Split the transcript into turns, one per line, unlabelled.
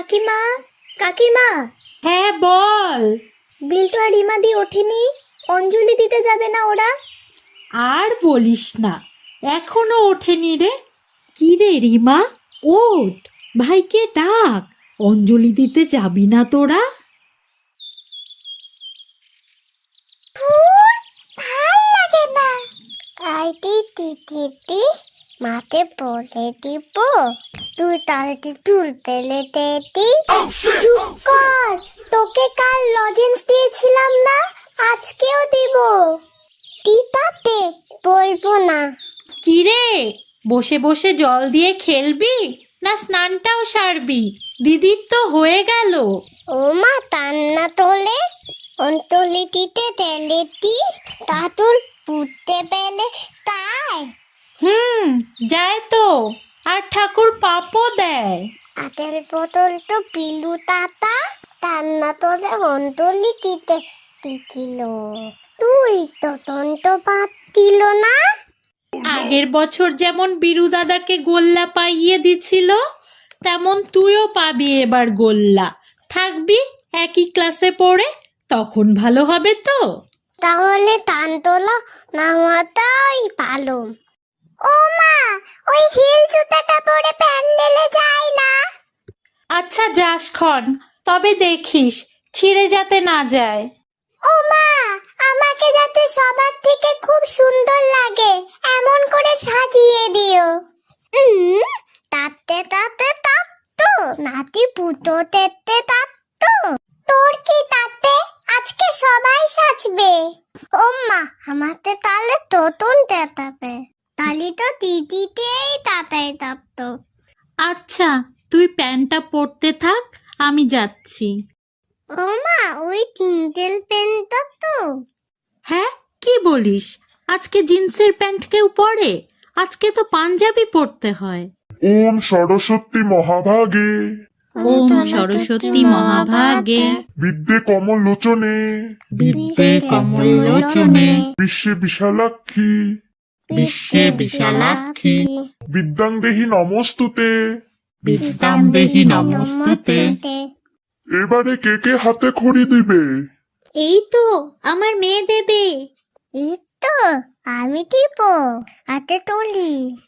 কাকিমা, কাকিমা,
হ্যাঁ বল।
বিল্টু আর রিমাদি ওঠেনি? অঞ্জলি দিতে যাবে না ওরা?
আর বলিস না, এখনো ওঠেনি রে। কি রে রিমা, ওঠ, ভাইকে ডাক। অঞ্জলি দিতে যাবি না তোরা?
ভাল লাগে না। আইটি টিটি মাঠে পড়ে দিব, তুই তালটি তুল পেলে তেতি। চুপ কর, তোকে কাল লজেন্স দিয়েছিলাম না, আজকেও দিব। টিটাতে বলবো না।
কি রে, বসে বসে জল দিয়ে খেলবি না স্নানটাও সারবি? দিদির তো হয়ে গেল।
ও মা, তান্না তোলে অন্তলিটিতে তেলেটি তাতুল পুঁততে পেলে তাই।
যায় তো, আর ঠাকুর পাপও দেয়।
আতেল বোতল তো পিলু তাতা, তান্না তোলে অন্তলিটিতে দিছিল। তুই তো তন্ত পাত দিল না।
আগের বছর যেমন বিরু দাদাকে গোল্লা পাইয়ে দিছিল, তেমন তুইও পাবি এবার গোল্লা। থাকবি একই ক্লাসে পড়ে, তখন ভালো হবে তো।
তাহলে তানতলা নামাতাই পালো। ও মা, ওই হিল জুতাটা পরে প্যান্ডেলে যায় না?
আচ্ছা যাস খন, তবে দেখিস ছিঁড়ে যাতে না যায়।
ও মা, আমাকে যাতে সবার থেকে খুব সুন্দর লাগে এমন করে সাজিয়ে দিও। তাতে তাতে তাত্তো নাতি পুতো তেতে তাত্তো। তোর কি তাতে? আজকে সবাই সাজবে। ও মা, আমাতে তাহলে তোতন তেতাবে, তালি তো দিদিতেই তাতাই তাপতো।
আচ্ছা তুই প্যান্টটা পরতে থাক, আমি যাচ্ছি।
ও মা, ওই টিন্টেল পেনটা তো।
হ্যাঁ, কি বলিস? আজকে জিন্সের প্যান্ট কেউ পরে? আজকে তো পাঞ্জাবি পরতে হয়।
ওম সরস্বতী মহাভাগে
ওম সরস্বতী মহাভাগে
বিদ্যে কমল লোচনে
বিদ্যে কমলোচনে
বিশ্বে বিশালাক্ষী
বিশ্বে বিশালাক্ষী
বিদ্যাং দেহি নমস্তুতে।
বিদ্যাং দেহি নমস্তুতে।
এবারে কে কে হাতে খড়ি দিবে?
এই তো আমার মেয়ে দেবে। এই তো আমি দিব, হাতে তুলি।